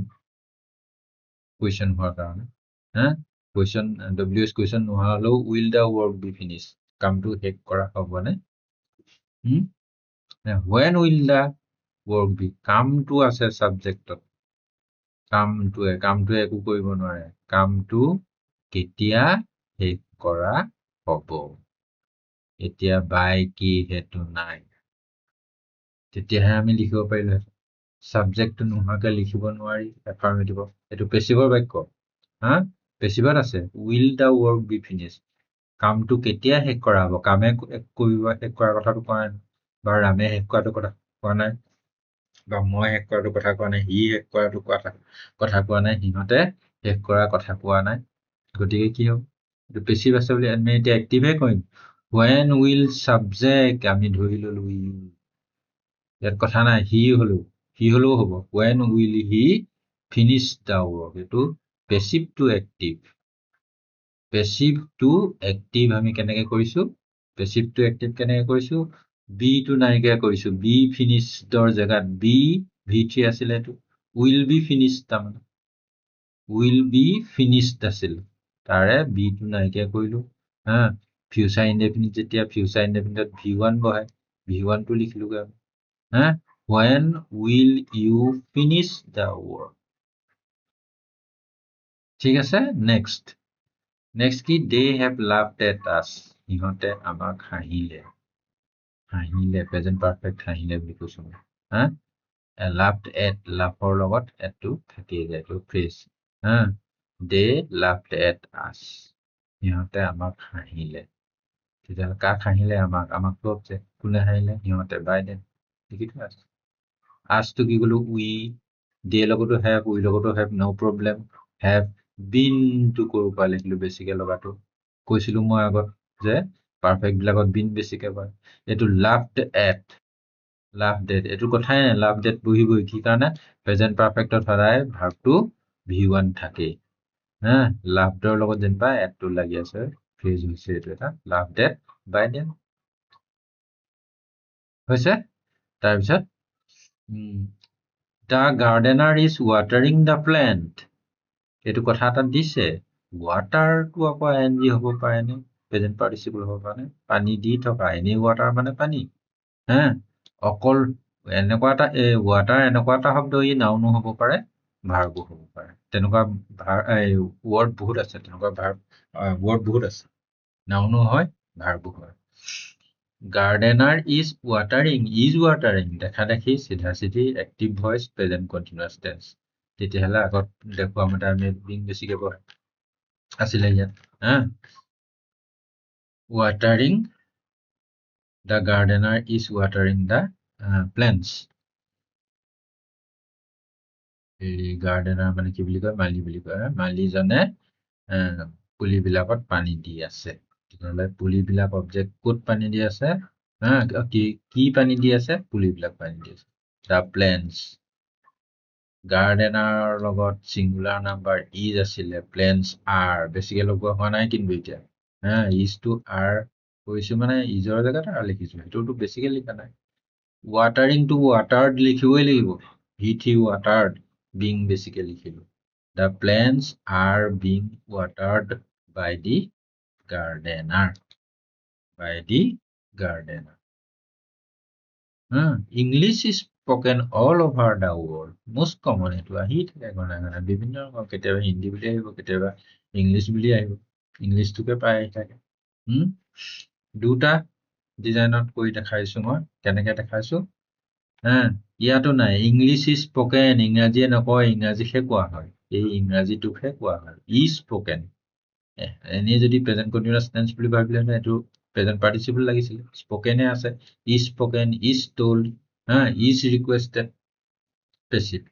question হোৱাৰ কাৰণে question WS question নহলেও will the work be finished কামটো শেষ কৰা হ'বনে when will the work be কামটো আছে সাবজেক্টত কামটোৱে একো কৰিব নোৱাৰে কামটো কেতিয়া শেষ কৰা হ'ব এতিয়া বাই কি হেতু নাই তেতিয়াহে আমি লিখিব পাৰিলো সাবজেক্টটো নোহোৱাকৈ লিখিব নোৱাৰি এফাৰ্মেটিভ এটো পেছিভৰ বাক্য পেছিভত আছে will the work be finished কামটো কেতিয়া শেষ কৰা হ'ব কামে কৰিব শেষ কৰাৰ কথাটো কোৱা নাই বা ৰামে শেষ কৰাটো কথা কোৱা নাই বা মই শেষ কৰাটো কথা কোৱা নাই হি শেষ কৰাটো কথা কোৱা নাই সিহঁতে শেষ কৰাৰ কথা কোৱা নাই গতিকে কি হ'ব এইটো পেছিভ আছে বুলি আমি এতিয়া এক্টিভে কৰিম when will subject আমি ধৰি ললো ইয়াত কথা নাই হি হলো হ'ব when will he finish the work এটো passive to active passive to active আমি কেনেকৈ কৰিছো passive to active কেনেকৈ কৰিছো be to নাইকিয়া কৰিছো be finished ৰ জাগাত be v3 আছিল এটো will be finished তাৰমানে will be finished আছিল তাৰে be to নাইকিয়া কৰিলো future indefinite যেতিয়া future indefinite v1 বহাই v1 টো লিখিলো গৈ when will you finish the work ঠিক আছে next Next কি they have laughed at us ইহঁতে আমাক হাঁহিলে present perfect হাঁহিলে বুলি কৈছো laughed at laugher লগত এটো থাকি যায় তো phrase they laughed at us ইহঁতে আমাক হাঁহিলে তেতিয়া কাক হাঁহিলে আমাক তো অবজেক্ট কোনে হাঁহিলে ইহঁতে by them লিখিটো আছে us তো কি কলো we they লগতো have we লগতো have no problem have been to কৰো পা লিখিলো বেছিকে লগাটো কৈছিলো মই আগত যে পারফেক্ট বিলাকত বিন বেছিকে পায় এটো laughed at এটো কথাই নাই laughed at বহিবই কি কাৰণে প্ৰেজেন্ট পাৰফেক্টত সদায় ভাৰ্বটো v1 থাকে laughed ৰ লগত যেনবা at টো লাগি আছে ফ্ৰেজ হৈছে এটো এটা laughed at by them হৈছে তাৰ পিছত the gardener is watering the plant এটো কথা এটা দিছে water টো আকৌ এনজি হ'ব পাৰে নে প্ৰেজেন্ট পাৰ্টিচিপল হ'ব কাৰণে পানী দি থকা এনি ৱাটাৰ মানে পানী হা অকল এনেকুৱা এটা ৱাটাৰ এনেকুৱা এটা শব্দ ই নাউনো হ'ব পাৰে ভাৰ্বো হ'ব পাৰে তেনেকুৱা ৱৰ্ড বহুত আছে তেনেকুৱা ৱৰ্ড বহুত আছে নাউনো হয় ভাৰ্বো হয় গাৰ্ডেনাৰ ইজ ৱাটাৰিং দেখা দেখি চিধা চিধি active voice present continuous tense তেতিয়াহ'লে আগত দেখুৱা মতে আমি বিং বেছিকে পঢ়ে আছিলে ইয়াত হা watering the gardener is watering the plants এই গাৰ্ডেনাৰ মানে কি বুলি কয় মালি বুলি কয় মালিজনে পুলিবিলাকত পানী দি আছে তেতিয়াহ'লে পুলিবিলাক অবজেক্ট ক'ত পানী দি আছে কি পানী দি আছে পুলিবিলাক পানী দি আছে দ্য প্লেন্টছ গাৰ্ডেনাৰৰ লগত ছিংগুলাৰ নাম্বাৰ ইজ আছিলে প্লেন্টছ আৰ বেছিকে লগোৱা হোৱা নাই কিন্তু এতিয়া ইজটো আৰ কৰিছো মানে ইজৰ জেগাত আৰ লিখিছো সেইটোতো বেছিকে লিখা নাই ৱাটাৰিংটো ৱাটাৰ্ড লিখিবই লাগিব থি ৱাটাৰ্ড বিং বেছিকে লিখিলো the plants are being watered by the gardener English is spoken all over the world most common এইটো আহি থাকে ঘনে ঘনে বিভিন্ন কেতিয়াবা হিন্দী বুলি আহিব কেতিয়াবা ইংলিছ বুলি আহিব ইংলিছটোকে প্ৰায় আহি থাকে দুটা ডিজাইনত কৰি দেখাইছো মই কেনেকে দেখাইছো ইয়াতো নাই ইংলিছ ইজ স্পকেন ইংৰাজীয়ে নকয় ইংৰাজীহে কোৱা হয় এই ইংৰাজীটোকহে কোৱা হয় ই স্পকেন এনেই যদি প্ৰেজেন্ট কণ্টিনিউয়াছ টেন্স বুলি ভাবিলে এইটো প্ৰেজেন্ট পাৰ্টিচিপল লাগিছিল স্পকেনে আছে is spoken is told is requested passive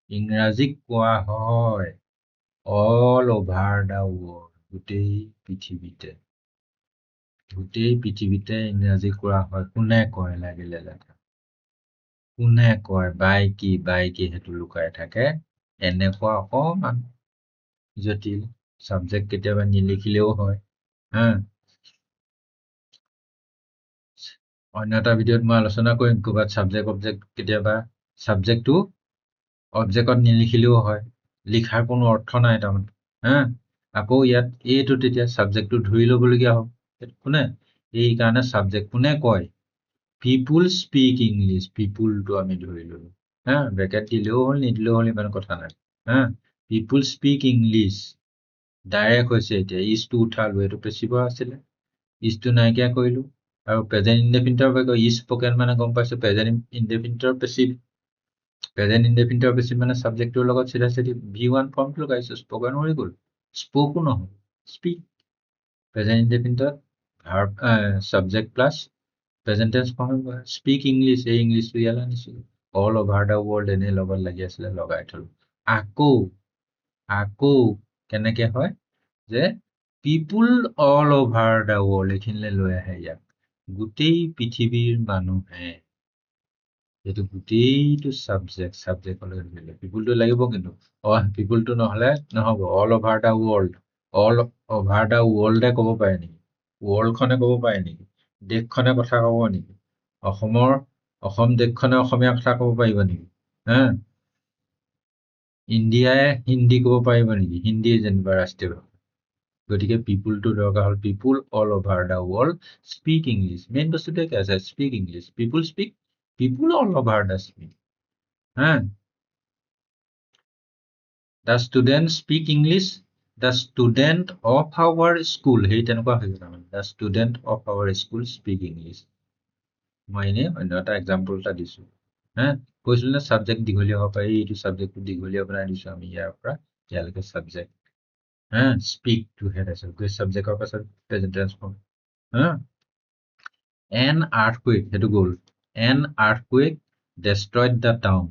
ইংৰাজীক কোৱা হয় অল অভাৰ দ্য ৱৰ্ল্ড গোটেই পৃথিৱীতে ইংৰাজী কোৱা হয় কোনে কয় লাগিলে লেখা কোনে কয় বাই কি সেইটো লুকাই থাকে এনেকুৱা অকমান জটিল সাবজেক্ট কেতিয়াবা নিলিখিলেও হয় অন্য এটা ভিডিঅ'ত মই আলোচনা কৰিম ক'ৰবাত সাবজেক্ট অবজেক্ট কেতিয়াবা সাবজেক্টটো অবজেক্টত নিলিখিলেও হয় লিখাৰ কোনো অৰ্থ নাই তাৰমানে আকৌ ইয়াত এইটো তেতিয়া সাবজেক্টটো ধৰি ল'বলগীয়া হ'ব কোনে এই কাৰণে সাবজেক্ট কোনে কয় পিপুল স্পীক ইংলিছ পিপুলটো আমি ধৰি ল'লো ব্ৰেকেট দিলেও হ'ল নিদিলেও হ'ল ইমান কথা নাই পিপুল স্পীক ইংলিছ ডাইৰেক্ট হৈছে এতিয়া ইজটো উঠালো এইটো পেছিভ আছিলে ইজটো নাইকিয়া কৰিলো আৰু প্ৰেজেন্ট ইনডেফিনিটৰ বাবে ইজ স্পকেন মানে গম পাইছো প্ৰেজেন্ট ইনডেফিনিটৰ পেছিভ মানে সাবজেক্টৰ লগত চিধা চিধি V1 ফৰ্মটো লগাইছো স্পকেন হৈ গ'ল স্পোকো নহয় স্পীক প্ৰেজেন্ট ইনডেফিনিটত verb subject plus present tense form speak English এই ইংলিছটো ইয়ালৈ আনিছিলো অল অভাৰ দ্য ৱৰ্ল্ড এনে লগত লাগি আছিলে লগাই থলো আকৌ কেনেকে হয় যে people all over the world এইখিনিলৈ লৈ আহে ইয়াক গোটেই পৃথিৱীৰ মানুহে এইটো গোটেইটো সাবজেক্টলৈ ধৰিলে পিপুলটো লাগিব কিন্তু পিপুলটো নহলে নহব অল অভাৰ দ্য ৱৰ্ল্ডে ক'ব পাৰে নেকি ৱৰ্ল্ডখনে ক'ব পাৰে নেকি দেশখনে কথা ক'ব নেকি অসম দেশখনে অসমীয়া কথা ক'ব পাৰিব নেকি ইণ্ডিয়াই হিন্দী ক'ব পাৰিব নেকি হিন্দী যেনিবা ৰাষ্ট্ৰীয় ভাষা গতিকে পিপুলটো দৰকাৰ হ'ল people all over the world speak English main বস্তুটো কি আছে speak English people speak people all over the speak the student speak English the student of our school সেই তেনেকুৱা হৈ গ'ল the student of our school speak English মই এনেই অন্য এটা এক্সাম্পল এটা দিছো কৈছিলো নে চাবজেক্ট দীঘলীয়া হ'ব পাৰে এইটো চাবজেক্টটো দীঘলীয়া বনাই দিছো আমি ইয়াৰ পৰা ইয়ালৈকে চাবজেক্ট স্পীক টু হেড আছে চাবজেক্টৰ পাছত present tense form an earthquake সেইটো গ'ল an earthquake destroyed the town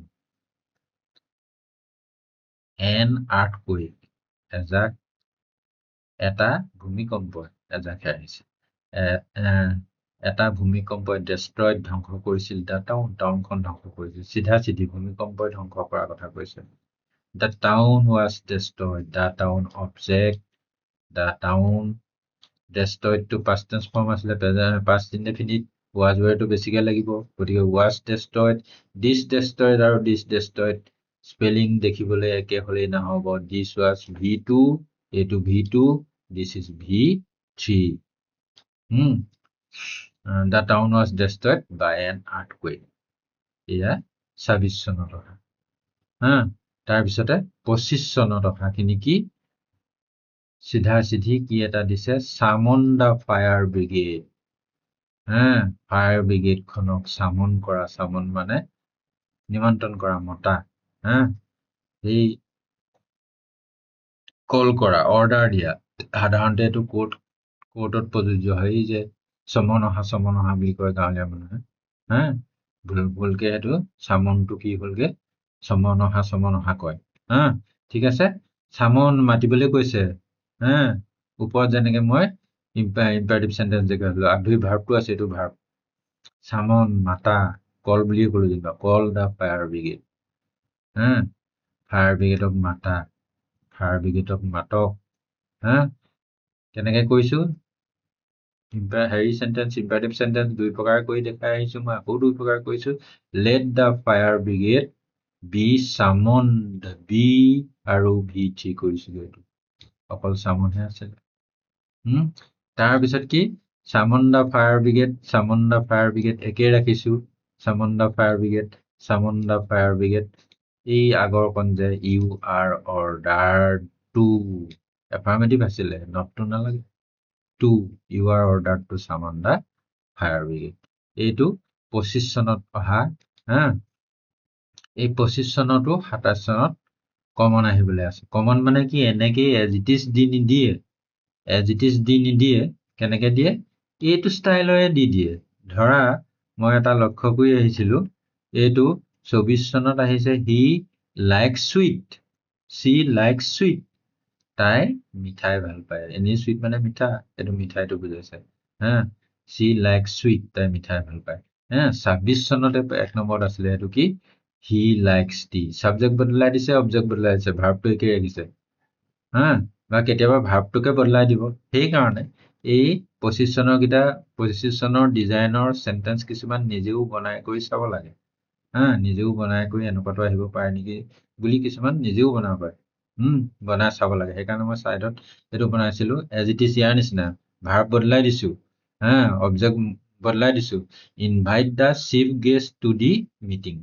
an earthquake এটা ভূমিকম্পই এজাকে আহিছে এটা ভূমিকম্পই ডেষ্ট্ৰয়ড ধ্বংস কৰিছিল দ্য টাউনখন ধ্বংস কৰিছিল চিধা চিধি ভূমিকম্পই ধ্বংস কৰাৰ কথা কৈছে the town was destroyed the town object the town ডেষ্ট্ৰয়ডটো পাষ্ট টেন্স ফৰ্ম আছিলে পাষ্ট ইনডেফিনিট ৱাজ ৱেৰটো বেছিকে লাগিব গতিকে ৱাজ ডেষ্ট্ৰয়ড দিছ ডেষ্ট্ৰয়ড আৰু দিছ ডেষ্ট্ৰয়ড স্পেলিং দেখিবলৈ একে হ'লেই নহ'ব দিছ ৱাজ V2 এইটো V2 this is V 3. The town was destroyed by an earthquake. এয়া 26 চনত অহা তাৰপিছতে 25 চনত অহাখিনি কি চিধা চিধি কি এটা দিছে চামন্দা ফায়াৰ ব্ৰিগেড ফায়াৰ ব্ৰিগেডখনক চামন কৰা চামন মানে নিমন্ত্ৰণ কৰা মতা এই কল কৰা অৰ্ডাৰ দিয়া সাধাৰণতে এইটো কোৰ্টত প্ৰযোজ্য হয় যে চমন অহা বুলি কয় গাঁৱলীয়া মানুহে ভুলকে সেইটো চামনটো কি হ'লগে চমন অহা কয় ঠিক আছে চামন মাতিবলৈ কৈছে ওপৰত যেনেকে মই ইম্পাৰেটিভ সেন্টেন্স দেখুৱাই দিলো আগধৰি ভাৰ্বটো আছে এইটো ভাৰ্ব চামন মাতা কল বুলিয়ে ক'লো যেনিবা call the fire brigade fire ব্ৰিগেডক মাতা ফায়াৰ ব্ৰিগেডক মাতক কেনেকে কৈছো সেন্টেন্স ইম্পাৰেটিভ সেন্টেন্স দুই প্ৰকাৰ কৰি দেখাই আহিছো মই আকৌ দুই প্ৰকাৰ কৈছো late the fire brigade B চামন্ড B আৰু V3 কৰিছিলো এইটো অকল চামনহে আছে তাৰপিছত কি চামন্দা ফায়াৰ ব্ৰিগেড একে ৰাখিছো চামন্দা ফায়াৰ ব্ৰিগেড এই আগৰখন যে you are order to affirmative আছিলে নটটো নালাগে to you are order to summon the fire brigade এইটো 25 চনত অহা এই 25 চনতো 27 চনত কমন আহিবলৈ আছে কমন মানে কি এনেকে এজ ইট ইজ দি নিদিয়ে কেনেকে দিয়ে এইটো ষ্টাইলৰে দি দিয়ে ধৰা মই এটা লক্ষ্য কৰি আহিছিলো এইটো 24 চনত আহিছে he like sweet she like sweet তাই মিঠাই ভাল পায় এনেই সুইট মানে মিঠা এইটো মিঠাইটো বুজাইছে সি লাইক সুইট তাই মিঠাই ভাল পায় 26 চনতে 1 নম্বৰত আছিলে এইটো কি হি লাইকস টি সাবজেক্ট বদলাই দিছে অবজেক্ট বদলাই দিছে ভাৰ্বটো একে ৰাখিছে বা কেতিয়াবা ভাৰ্বটোকে বদলাই দিব সেইকাৰণে এই 25 চনৰ ডিজাইনৰ সেন্টেন্স কিছুমান নিজেও বনাই কৰি চাব লাগে নিজেও বনাই কৰি এনেকুৱাটো আহিব পাৰে নেকি বুলি কিছুমান নিজেও বনাব পাৰে বনাই চাব লাগে সেইকাৰণে মই সাইডত এইটো বনাইছিলো এজ ইট ইজ ইয়াৰ নিচিনা ভাৰ্ব বদলাই দিছো অবজেক্ট বদলাই দিছো invite the chief guest to the meeting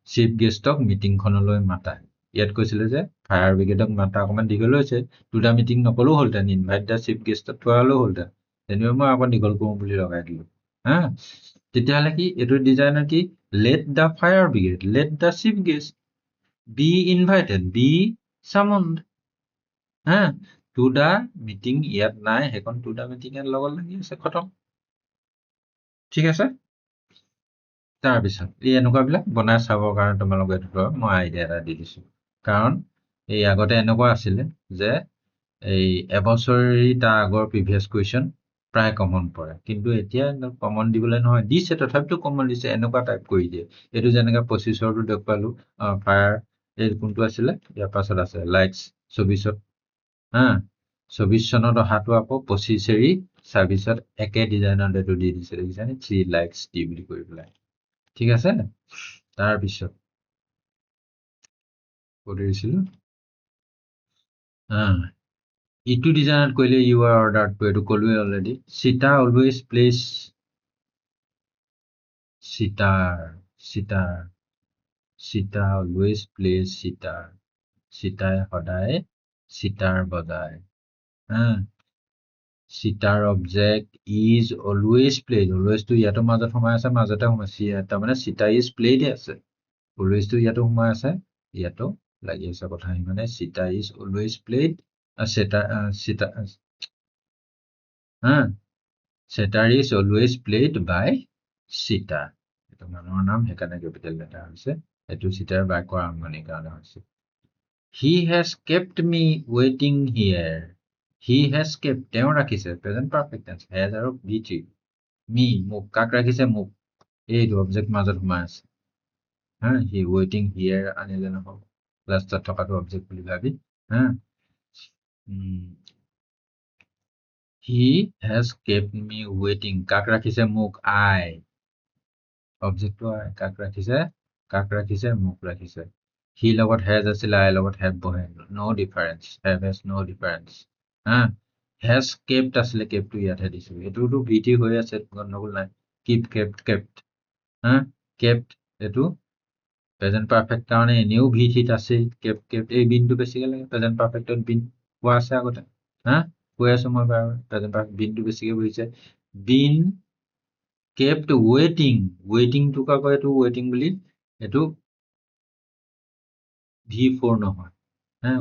chief গেষ্টক মিটিংখনলৈ মাতা ইয়াত কৈছিলে যে ফায়াৰ ব্ৰিগেডক মাতা অকমান দীঘল হৈছে দুটা মিটিং নকলেও হ'লহেঁতেন ইনভাইট দা চিফ গেষ্টত থোৱা হলেও হ'লহেঁতেন তেনেকৈ মই আকৌ দীঘল কৰো বুলি লগাই দিলো তেতিয়াহ'লে কি এইটো ডিজাইনৰ কি let the fire brigade let the chief guest be invited be summoned to the meeting ইয়াত নাই সেইখন টু দা মিটিং ইয়াত লগত লাগি আছে খতম ঠিক আছে তাৰপিছত এই এনেকুৱাবিলাক বনাই চাবৰ কাৰণে তোমালোকে মই আইডিয়া এটা দি দিছো কাৰণ এই আগতে এনেকুৱা আছিলে যে এই এবছৰি তাৰ আগৰ প্ৰিভিয়াছ কুৱেশ্যন প্ৰায় কমন পৰে কিন্তু এতিয়া কমন দিবলৈ নহয় দিছে তথাপিতো কমন দিছে এনেকুৱা টাইপ কৰি দিয়ে এইটো যেনেকে 25ৰটো দেখুৱালো ফায়াৰ এই কোনটো আছিলে ইয়াৰ পাছত আছে লাইকস 24ত 24 চনত অহাটো আকৌ 25 26ত একে ডিজাইনত এইটো দি দিছে দেখিছানে 3 লাইকস টি বুলি কৰি পেলাই ঠিক আছে তাৰপিছত কৰিছিলো ইটো ডিজাইনত কৰিলে ইউ আৰ অৰ্ডাৰটো এইটো ক'লোৱে অলৰেডি চিটা অলৱেজ প্লেচ চিটা অলৱেজ প্লেচ চিটাই সদায় চিটাৰ বজায় চিটাৰ অবজেক্ট ইজ অলৱেজ প্লেড অলৱেজটো ইয়াতো মাজত সোমাই আছে মাজতে সোমাইছে তাৰমানে চিটা ইজ প্লেড আছে অলৱেজটো ইয়াতো সোমাই আছে ইয়াতো লাগি আছে কথা মানে চিটা is always played Setter is always played by Sita. এইটো মানুহৰ নাম সেইকাৰণে কেপিটেল লেটাৰ হৈছে এইটো চিটাৰ বাক্যৰ আৰম্ভণিৰ কাৰণে হৈছে He has kept me waiting here. He has kept তেওঁ ৰাখিছে প্ৰেজেন্ট পাৰফেক্ট টেন্স has আৰু V3 me মোক কাক ৰাখিছে মোক এইটো অবজেক্ট মাজত সোমাই আছে he waiting here আনিলে নহব লাষ্টত থকাটো অবজেক্ট বুলি ভাবি He has kept me waiting. কাক ৰাখিছে মোক I. অবজেক্টটো I. কাক ৰাখিছে মোক ৰাখিছে he লগত has আছিল I লগত have বহে no difference have has no difference has kept আছিলে kept টো ইয়াতহে দিছো এটোটো VT হৈ আছে গণ্ডগোল নাই keep kept kept এটো present perfect কাৰণে এনেও VT আছে kept এই বিনটো বেছিকে লাগে present perfect ত বিন কোৱা আছে আগতে কৈ আছো মই বাৰু present perfect বিনটো বেছিকে বুজিছে been kept waiting টো কা কয় এটো waiting বুলি এটো V4 নহয়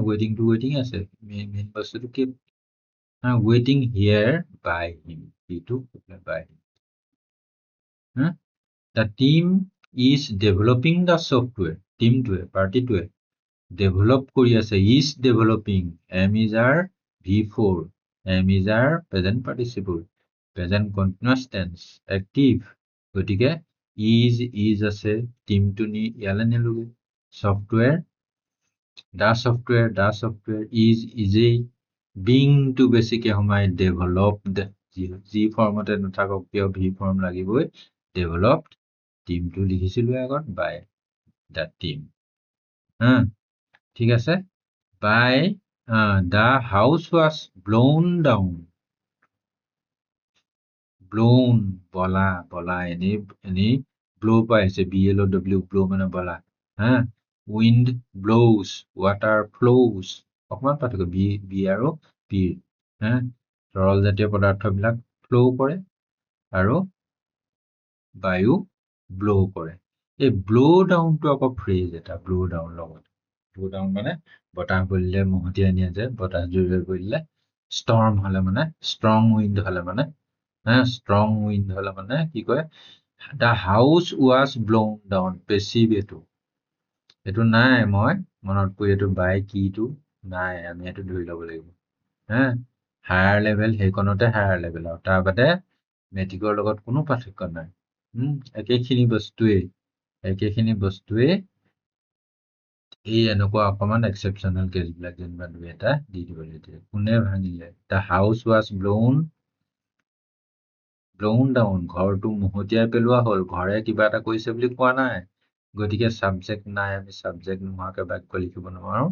waiting to waiting আছে মেইন বস্তুটো kept waiting here by him V2 by him the team is developing the software team to party to develop কৰি আছে is developing am is our V4 am is our present participle present continuous tense active গতিকে is আছে team to নি ইয়ালে নিলুগে software the software is a being to বেছিকে সময় developed যি ফৰ্মতে নথাকক কিয় V form লাগিবই developed team to লিখিছিলো আগত by the team ঠিক আছে by the house was blown down বলা এনে blow পাইছে BLOW blow মানে বলা wind blows water flows অকমান পাৰ্থক্য B আৰু P তৰল জাতীয় পদাৰ্থবিলাক flow কৰে আৰু বায়ু blow কৰে এই blow down টো আকৌ phrase এটা blow down লগত blow down মানে বতাহ বলিলে মহতিয়াই নিয়ে যে বতাহ জোৰে বলিলে storm হলে মানে strong wind হলে মানে strong wind হলে মানে কি কয় the house was blown down passive এটো নাই মই মনত কৰি এটো বাই কিটো নাই আমি এটো ধৰি ল'ব লাগিব হায়াৰ লেভেল হেকনতে হায়াৰ লেভেল আৰু তাৰ বাদে মেট্ৰিকৰ লগত কোনো পাৰ্থক্য নাই একেখিনি বস্তুৱে এই এনেকুৱা অকমান এক্সেপচনেল কেছবিলাক যেনিবা দুই এটা দি দিব লাগে কোনে ভাঙিলে the house was blown down ঘৰটো মহতিয়াই পেলোৱা হ'ল ঘৰে কিবা এটা কৰিছে বুলি কোৱা নাই গতিকে সাবজেক্ট নাই আমি সাবজেক্ট নোহোৱাকৈ বাক্য লিখিব নোৱাৰো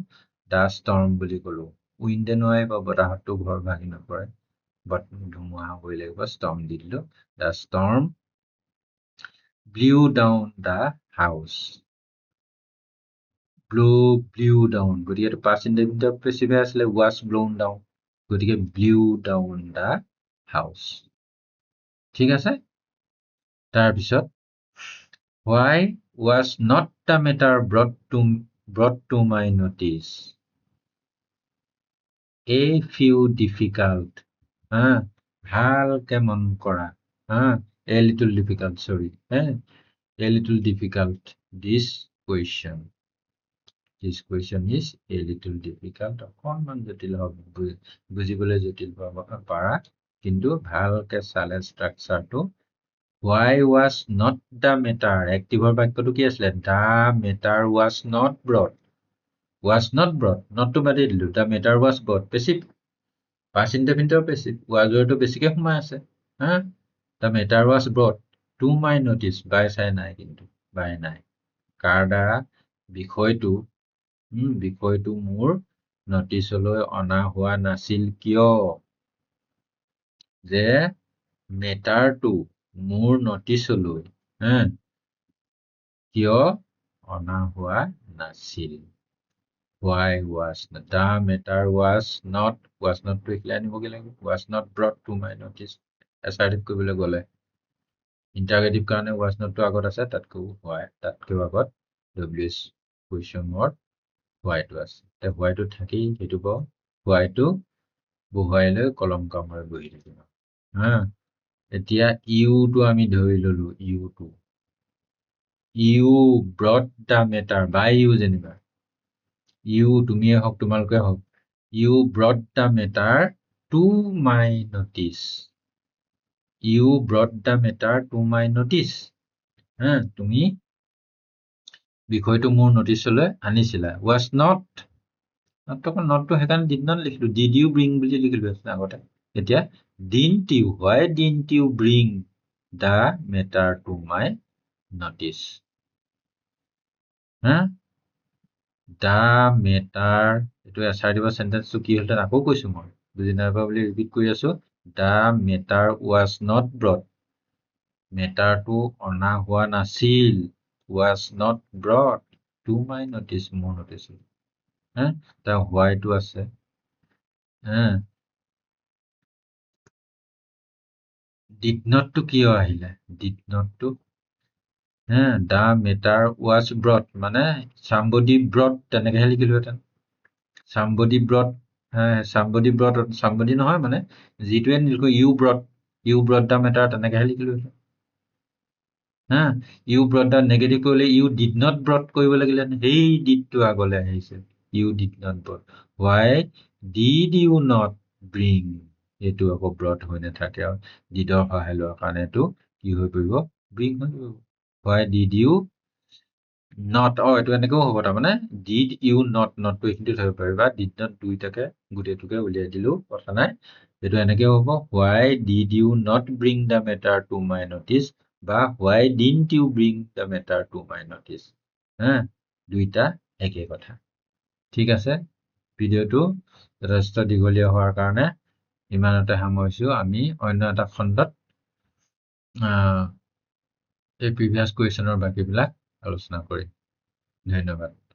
দা ষ্টৰ্ম বুলি কলো উইণ্ডে নোৱাৰিব বতাহতো ঘৰ ভাঙি নপৰে ধুমুহা হৈ লাগিব ষ্টৰ্ম দি দিলো দা storm blew down the house blew down গতিকে এটো past indefinite passive আছিলে was blown down গতিকে blew down the house ঠিক আছে তাৰপিছত why was not the matter brought to my notice a few difficult ভালকে মন কৰা a little difficult this question is a little difficult অকণমান জটিল হ'ব বুজিবলৈ জটিল পাৰা কিন্তু ভালকে চালে ষ্ট্ৰাকচাৰটো why was not the matter activeৰ বাক্যটো কি আছিলে the matter was not brought not to বাদে দিলো the matter was brought passive past indefinite passive was wordটো বেছিকে সোমাই আছে the matter was brought to my notice by চাই নাই কিন্তু by নাই কাৰ দ্বাৰা বিষয়টো মোৰ নটিছলৈ অনা হোৱা নাছিল কিয় যে মেটাৰটো মোৰ নটিছলৈ কিয় অনা হোৱা নাছিল why was not the matter was not to ইখলে আনিবগে লাগিব was not brought to my notice assertive কৰিবলৈ গলে ইন্টাৰগেটিভ কাৰণে was not to আগত আছে তাতকৈ আগত ws question word why to আছে তে why to থাকি হেতু পাও why to বহুৱাইলৈ কলম কামৰে বহি থাকিব এতিয়া you to আমি ধৰি ললো you brought the matter by you যেনিবা you তুমিয়ে হওক তোমালোকে হওক you brought the matter to my notice তুমি বিষয়টো মোৰ নটিছলৈ আনিছিলা was not to হেকাৰণে did not লিখিলো did you bring বুলি লিখিলো আগতে এতিয়া why didn't you bring the matter to my notice the matter এইটো এচাৰ দিব চেণ্টেন্সটো কি হ'ল আকৌ কৈছো মই বুজি নাপাব বুলি ৰিপিট কৰি আছো the matter was not brought মেটাৰটো অনা হোৱা নাছিল was not brought to my notice মোৰ নটিচ তাৰ হোৱাইটো আছে ডিড নটটো কিয় আহিলে ডিড নটটো দা মেটাৰ ৱাজ ব্ৰট মানে চাম্বডি ব্ৰট তেনেকেহে লিখিলোহেঁতেন চাম্বডি ব্ৰট চাম্বডি নহয় মানে যিটোৱে লিখো ইউ ব্ৰট দা মেটাৰ তেনেকেহে লিখিলোহেঁতেন ইউ ব্ৰট দা নেগেটিভ কৰিলে ইউ ডিড নট ব্ৰট কৰিব লাগিলে সেই ডিডটো আগলৈ আহিছে you did not brought why did you not bring এইটো আকৌ ব্ৰট হৈ নাথাকে আৰু ডিডৰ সহায় লোৱাৰ কাৰণে এইটো কি হৈ পৰিব ব্ৰিং হৈ পৰিব হোৱাই ডিড ইউ নট এইটো এনেকেও হ'ব তাৰমানে ডিড ইউ নটটো এইখিনিতে থব পাৰিবা ডিড নট দুইটাকে গোটেইটোকে উলিয়াই দিলো কথা নাই এইটো এনেকে হ'ব why did you not bring the matter to my notice বা why didn't you bring the matter to my notice দুইটা একে কথা ঠিক আছে ভিডিঅ'টো যথেষ্ট দীঘলীয়া হোৱাৰ কাৰণে ইমানতে সামৰিছো আমি অন্য এটা খণ্ডত এই প্ৰিভিয়াছ কুৱেশ্যনৰ বাকীবিলাক আলোচনা কৰিম ধন্যবাদ